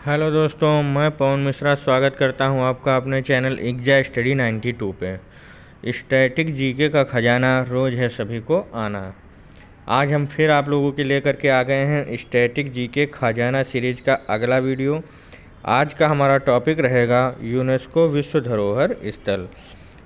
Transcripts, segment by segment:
Hello दोस्तों, मैं पवन मिश्रा स्वागत करता हूं आपका अपने चैनल एग्जा स्टडी 92 पे। स्टैटिक जीके का खजाना रोज़ है सभी को आना। आज हम फिर आप लोगों के लेकर के आ गए हैं स्टैटिक जीके खजाना सीरीज का अगला वीडियो। आज का हमारा टॉपिक रहेगा यूनेस्को विश्व धरोहर स्थल।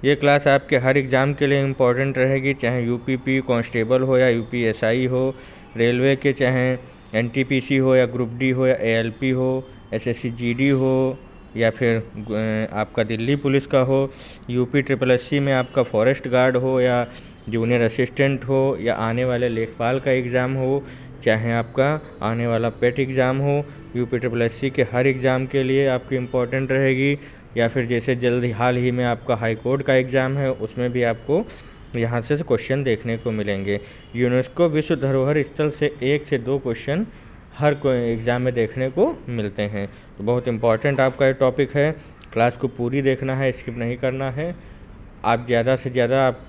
ये क्लास आपके हर एग्ज़ाम के लिए इम्पोर्टेंट रहेगी, चाहे यूपीपी कांस्टेबल हो या यूपीएसआई हो, रेलवे के चाहे एनटीपीसी हो या ग्रुप डी हो या एएलपी हो, एसएससी जीडी हो या फिर आपका दिल्ली पुलिस का हो, यूपी ट्रिपल एससी में आपका फॉरेस्ट गार्ड हो या जूनियर असिस्टेंट हो, या आने वाले लेखपाल का एग्ज़ाम हो, चाहे आपका आने वाला पेट एग्ज़ाम हो, यूपी ट्रिपल एससी के हर एग्ज़ाम के लिए आपकी इम्पोर्टेंट रहेगी। या फिर जैसे जल्द हाल ही में आपका हाई कोर्ट का एग्ज़ाम है, उसमें भी आपको यहाँ से क्वेश्चन देखने को मिलेंगे। यूनेस्को विश्व धरोहर स्थल से 1 से 2 क्वेश्चन हर कोई एग्ज़ाम में देखने को मिलते हैं। तो बहुत इम्पॉर्टेंट आपका ये टॉपिक है। क्लास को पूरी देखना है, स्किप नहीं करना है। आप ज़्यादा से ज़्यादा आप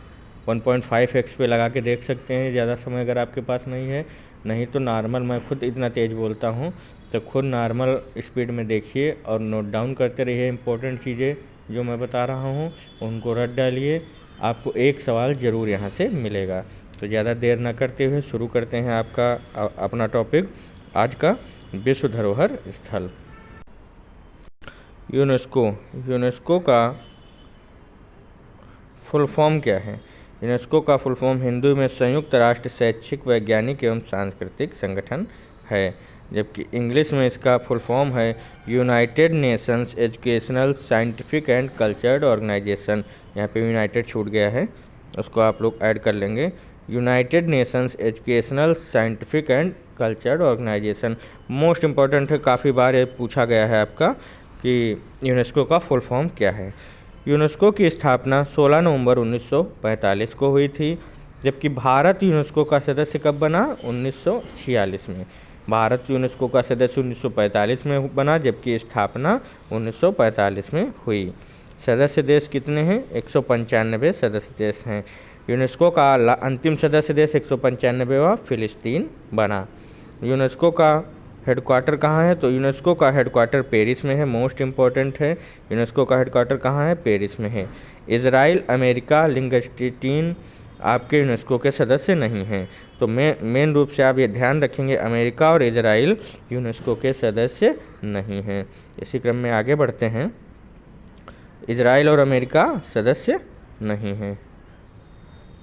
1.5x पे लगा के देख सकते हैं, ज़्यादा समय अगर आपके पास नहीं है। नहीं तो नॉर्मल, मैं खुद इतना तेज़ बोलता हूँ तो खुद नॉर्मल स्पीड में देखिए और नोट डाउन करते रहिए। इंपॉर्टेंट चीज़ें जो मैं बता रहा हूँ उनको रट डालिए, आपको एक सवाल ज़रूर यहाँ से मिलेगा। तो ज़्यादा देर न करते हुए शुरू करते हैं आपका अपना टॉपिक आज का विश्व धरोहर स्थल। यूनेस्को का फुल फॉर्म क्या है? यूनेस्को का फुल फॉर्म हिंदी में संयुक्त राष्ट्र शैक्षिक, वैज्ञानिक एवं सांस्कृतिक संगठन है, जबकि इंग्लिश में इसका फुल फॉर्म है United Nations Educational, Scientific and Cultural Organization. यहाँ पे यूनाइटेड छूट गया है, उसको आप लोग ऐड कर लेंगे। United Nations Educational, Scientific and Cultural Organization most important है, काफ़ी बार ये पूछा गया है आपका कि यूनेस्को का फुल फॉर्म क्या है। यूनेस्को की स्थापना 16 नवंबर 1945 को हुई थी, जबकि भारत यूनेस्को का सदस्य कब बना? 1946 में। भारत यूनेस्को का सदस्य 1945 में बना, जबकि स्थापना 1945 में हुई। सदस्य देश कितने हैं? 195 सदस्य देश हैं। यूनेस्को का अंतिम सदस्य देश 195वां फिलिस्तीन बना। यूनेस्को का हेडक्वार्टर कहाँ है? तो यूनेस्को का हेडक्वार्टर पेरिस में है, मोस्ट इम्पॉर्टेंट है। यूनेस्को का हेडक्वार्टर कहाँ है? पेरिस में है। इजराइल, अमेरिका, लिंगस्टीन आपके यूनेस्को के सदस्य नहीं हैं। तो मेन रूप से आप ये ध्यान रखेंगे, अमेरिका और इजराइल यूनेस्को के सदस्य नहीं हैं। इसी क्रम में आगे बढ़ते हैं। इजराइल और अमेरिका सदस्य नहीं हैं।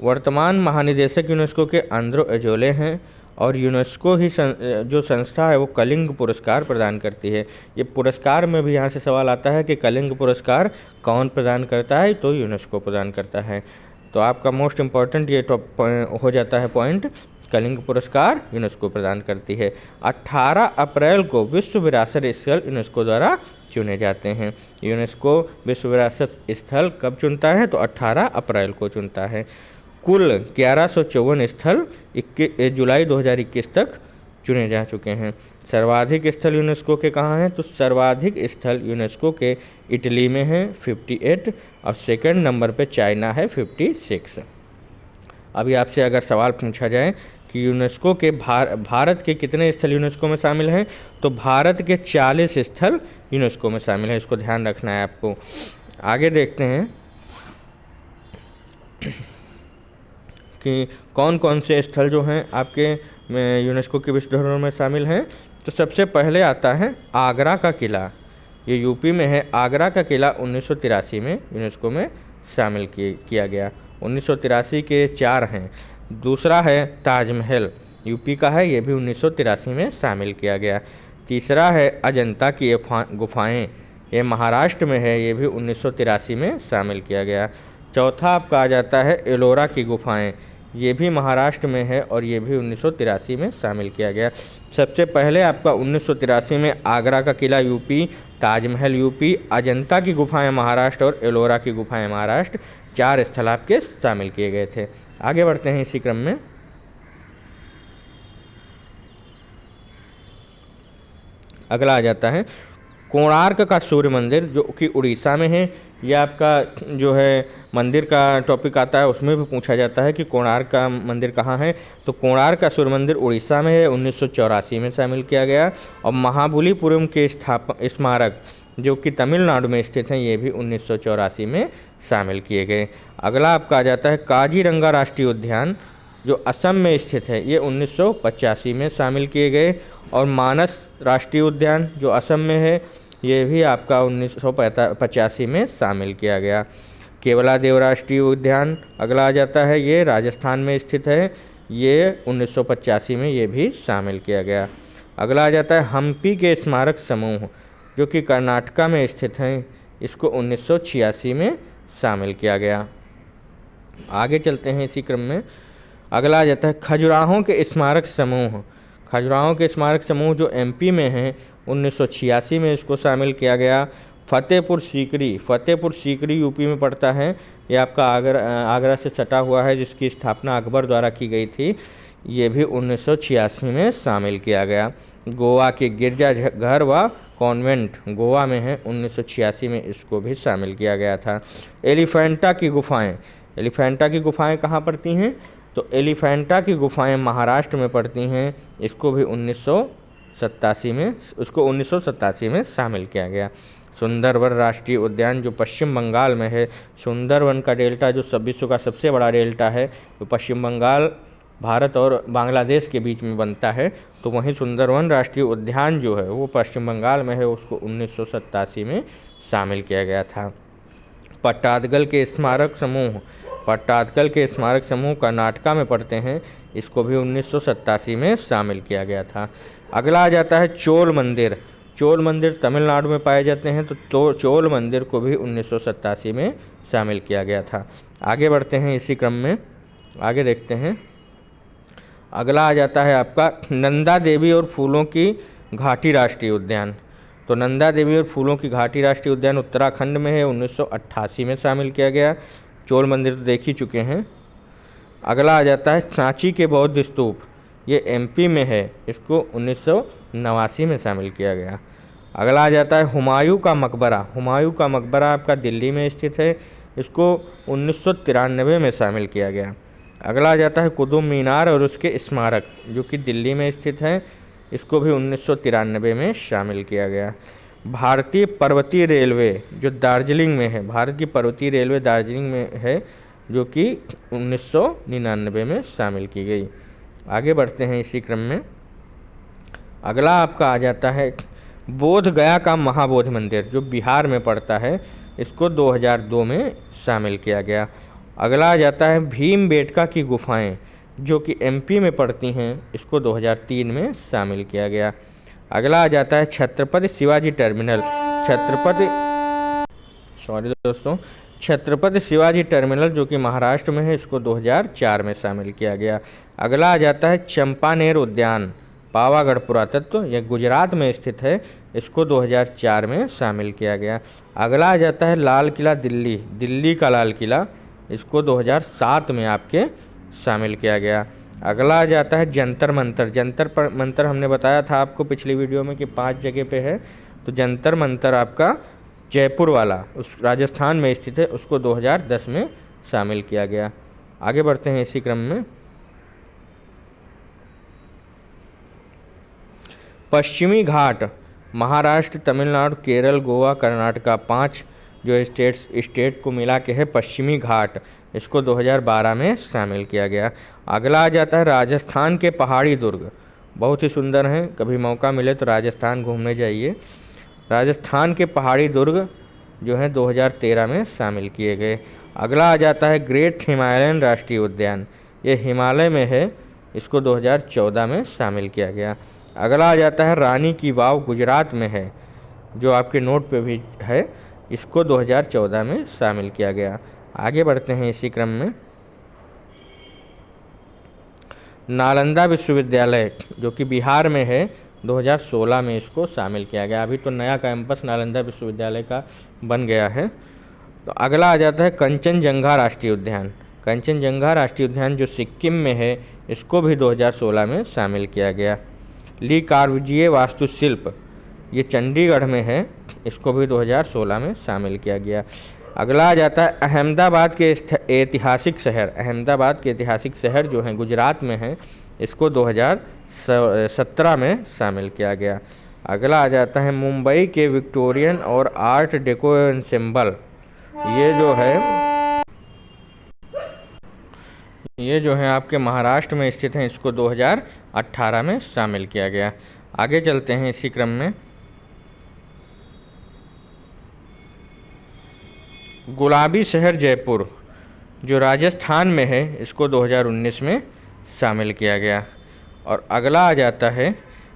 वर्तमान महानिदेशक यूनेस्को के आंद्रो एजोले हैं, और यूनेस्को ही जो संस्था है वो कलिंग पुरस्कार प्रदान करती है। ये पुरस्कार में भी यहाँ से सवाल आता है कि कलिंग पुरस्कार कौन प्रदान करता है? तो यूनेस्को प्रदान करता है। तो आपका मोस्ट इम्पॉर्टेंट ये हो जाता है पॉइंट, कलिंग पुरस्कार यूनेस्को प्रदान करती है। 18 अप्रैल को विश्व विरासत स्थल यूनेस्को द्वारा चुने जाते हैं। यूनेस्को विश्व विरासत स्थल कब चुनता है? तो 18 अप्रैल को चुनता है। कुल 1154 स्थल 21 जुलाई 2021 तक चुने जा चुके हैं। सर्वाधिक स्थल यूनेस्को के कहाँ हैं? तो सर्वाधिक स्थल यूनेस्को के इटली में हैं 58, और सेकंड नंबर पे चाइना है 56। अभी आपसे अगर सवाल पूछा जाए कि यूनेस्को के भारत के कितने स्थल यूनेस्को में शामिल हैं, तो भारत के 40 स्थल यूनेस्को में शामिल हैं। इसको ध्यान रखना है आपको। आगे देखते हैं कि कौन कौन से स्थल जो हैं आपके यूनेस्को के विश्व धरोहर में शामिल हैं। तो सबसे पहले आता है आगरा का किला। ये यूपी में है। आगरा का किला 1983 में यूनेस्को में शामिल किया गया। 1983 के 4 हैं। दूसरा है ताजमहल, यूपी का है, ये भी 1983 में शामिल किया गया। तीसरा है अजंता की गुफाएँ, ये महाराष्ट्र में है, ये भी 1983 में शामिल किया गया। चौथा आपका आ जाता है एलोरा की गुफाएं, ये भी महाराष्ट्र में है और ये भी 1983 में शामिल किया गया। सबसे पहले आपका 1983 में आगरा का किला यूपी, ताजमहल यूपी, अजंता की गुफाएं महाराष्ट्र और एलोरा की गुफाएं महाराष्ट्र, 4 स्थल आपके शामिल किए गए थे। आगे बढ़ते हैं इसी क्रम में। अगला आ जाता है कोणार्क का सूर्य मंदिर जो कि उड़ीसा में है, ये आपका जो है मंदिर का टॉपिक आता है, उसमें भी पूछा जाता है कि कोणार्क का मंदिर कहाँ है। तो कोणार्क का सूर्य मंदिर उड़ीसा में है, 1984 में शामिल किया गया। और महाबलीपुरम के स्मारक जो कि तमिलनाडु में स्थित हैं, ये भी 1984 में शामिल किए गए। अगला आपका आ जाता है काजीरंगा राष्ट्रीय उद्यान जो असम में स्थित है, ये 1985 में शामिल किए गए। और मानस राष्ट्रीय उद्यान जो असम में है, ये भी आपका 1985 में शामिल किया गया। केवलादेव राष्ट्रीय उद्यान अगला आ जाता है, ये राजस्थान में स्थित है, ये 1985 में ये भी शामिल किया गया। अगला आ जाता है हम्पी के स्मारक समूह जो कि कर्नाटका में स्थित हैं, इसको 1986 में शामिल किया गया। आगे चलते हैं इसी क्रम में। अगला आ जाता है खजुराहो के स्मारक समूह। खजुराहो के स्मारक समूह जो एमपी में हैं, 1986 में इसको शामिल किया गया। फतेहपुर सीकरी यूपी में पड़ता है, ये आपका आगरा से सटा हुआ है, जिसकी स्थापना अकबर द्वारा की गई थी, ये भी 1986 में शामिल किया गया। गोवा के गिरजाघर व कॉन्वेंट गोवा में है, 1986 में इसको भी शामिल किया गया था। एलिफेंटा की गुफाएं कहाँ पड़ती हैं? तो एलिफेंटा की गुफाएं महाराष्ट्र में पड़ती हैं, इसको भी 1987 में शामिल किया गया। सुंदरवन राष्ट्रीय उद्यान जो पश्चिम बंगाल में है, सुंदरवन का डेल्टा जो विश्व का सबसे बड़ा डेल्टा है, तो पश्चिम बंगाल भारत और बांग्लादेश के बीच में बनता है, तो वहीं सुंदरवन राष्ट्रीय उद्यान जो है वो पश्चिम बंगाल में है, उसको 1987 में शामिल किया गया था। पट्टादकल के स्मारक समूह कर्नाटका में पड़ते हैं, इसको भी 1987 में शामिल किया गया था। अगला आ जाता है चोल मंदिर तमिलनाडु में पाए जाते हैं, तो चोल मंदिर को भी 1987 में शामिल किया गया था। आगे बढ़ते हैं इसी क्रम में, आगे देखते हैं। अगला आ जाता है आपका नंदा देवी और फूलों की घाटी राष्ट्रीय उद्यान। तो नंदा देवी और फूलों की घाटी राष्ट्रीय उद्यान उत्तराखंड में है, 1988 में शामिल किया गया। चोल मंदिर तो देख ही चुके हैं। अगला आ जाता है सांची के बौद्ध स्तूप, ये एमपी में है, इसको 1989 में शामिल किया गया। अगला आ जाता है हुमायूं का मकबरा आपका दिल्ली में स्थित है, इसको 1993 में शामिल किया गया। अगला आ जाता है कुतुब मीनार और उसके स्मारक जो कि दिल्ली में स्थित है, इसको भी 1993 में शामिल किया गया। भारतीय पर्वतीय रेलवे जो दार्जिलिंग में है, भारत की पर्वतीय रेलवे दार्जिलिंग में है, जो कि 1999 में शामिल की गई। आगे बढ़ते हैं इसी क्रम में। अगला आपका आ जाता है बोध गया का महाबोधि मंदिर जो बिहार में पड़ता है, इसको 2002 में शामिल किया गया। अगला आ जाता है भीमबेटका की गुफाएं जो कि एमपी में पड़ती हैं, इसको 2003 में शामिल किया गया। अगला आ जाता है छत्रपति शिवाजी टर्मिनल जो कि महाराष्ट्र में है, इसको 2004 में शामिल किया गया। अगला आ जाता है चंपानेर उद्यान पावागढ़ पुरातत्व, यह गुजरात में स्थित है, इसको 2004 में शामिल किया गया। अगला आ जाता है लाल किला दिल्ली का लाल किला, इसको 2007 में आपके शामिल किया गया। अगला आ जाता है जंतर मंतर हमने बताया था आपको पिछली वीडियो में कि 5 जगह पे है, तो जंतर मंतर आपका जयपुर वाला उस राजस्थान में स्थित है, उसको 2010 में शामिल किया गया। आगे बढ़ते हैं इसी क्रम में। पश्चिमी घाट महाराष्ट्र, तमिलनाडु, केरल, गोवा, कर्नाटका 5 जो स्टेट को मिला के है पश्चिमी घाट, इसको 2012 में शामिल किया गया। अगला आ जाता है राजस्थान के पहाड़ी दुर्ग, बहुत ही सुंदर हैं, कभी मौका मिले तो राजस्थान घूमने जाइए। राजस्थान के पहाड़ी दुर्ग जो हैं 2013 में शामिल किए गए। अगला आ जाता है ग्रेट हिमालयन राष्ट्रीय उद्यान, ये हिमालय में है, इसको 2014 में शामिल किया गया। अगला आ जाता है रानी की वाव गुजरात में है, जो आपके नोट पे भी है, इसको 2014 में शामिल किया गया। आगे बढ़ते हैं इसी क्रम में। नालंदा विश्वविद्यालय जो कि बिहार में है, 2016 में इसको शामिल किया गया। अभी तो नया कैंपस नालंदा विश्वविद्यालय का बन गया है। तो अगला आ जाता है कंचनजंगा राष्ट्रीय उद्यान जो सिक्किम में है, इसको भी 2016 में शामिल किया गया। ली कार्बुजिए वास्तुशिल्प, ये चंडीगढ़ में है, इसको भी 2016 में शामिल किया गया। अगला आ जाता है अहमदाबाद के ऐतिहासिक शहर। अहमदाबाद के ऐतिहासिक शहर जो हैं गुजरात में हैं, इसको 2017 में शामिल किया गया। अगला आ जाता है मुंबई के विक्टोरियन और आर्ट डेको एंसेम्बल। ये जो है आपके महाराष्ट्र में स्थित हैं, इसको 2018 में शामिल किया गया। आगे चलते हैं इसी क्रम में। गुलाबी शहर जयपुर जो राजस्थान में है, इसको 2019 में शामिल किया गया। और अगला आ जाता है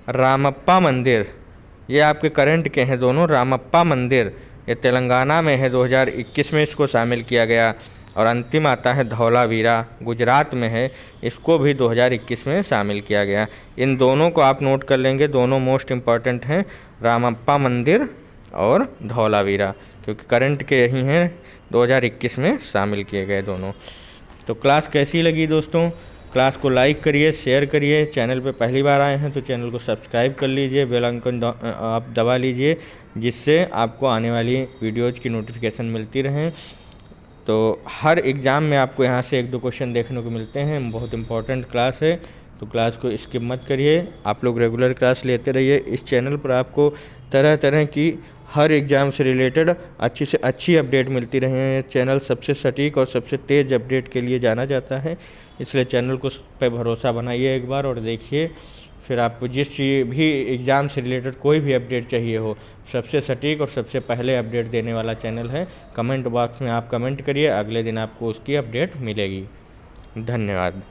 रामप्पा मंदिर। ये आपके करंट के हैं दोनों। रामप्पा मंदिर ये तेलंगाना में है, 2021 में इसको शामिल किया गया। और अंतिम आता है धौलावीरा, गुजरात में है, इसको भी 2021 में शामिल किया गया। इन दोनों को आप नोट कर लेंगे, दोनों मोस्ट इम्पॉर्टेंट हैं, रामप्पा मंदिर और धौलावीरा, क्योंकि करंट के यही हैं, 2021 में शामिल किए गए दोनों। तो क्लास कैसी लगी दोस्तों? क्लास को लाइक करिए, शेयर करिए। चैनल पे पहली बार आए हैं तो चैनल को सब्सक्राइब कर लीजिए, बेल आइकन आप दबा लीजिए, जिससे आपको आने वाली वीडियोज़ की नोटिफिकेशन मिलती रहें। तो हर एग्ज़ाम में आपको यहाँ से 1-2 क्वेश्चन देखने को मिलते हैं। बहुत इंपॉर्टेंट क्लास है, तो क्लास को स्किप मत करिए। आप लोग रेगुलर क्लास लेते रहिए। इस चैनल पर आपको तरह तरह की हर एग्ज़ाम से रिलेटेड अच्छी से अच्छी अपडेट मिलती रहे। चैनल सबसे सटीक और सबसे तेज़ अपडेट के लिए जाना जाता है, इसलिए चैनल को पे भरोसा बनाइए एक बार और देखिए। फिर आपको जिस चीज़ भी एग्ज़ाम से रिलेटेड कोई भी अपडेट चाहिए हो, सबसे सटीक और सबसे पहले अपडेट देने वाला चैनल है। कमेंट बॉक्स में आप कमेंट करिए, अगले दिन आपको उसकी अपडेट मिलेगी। धन्यवाद।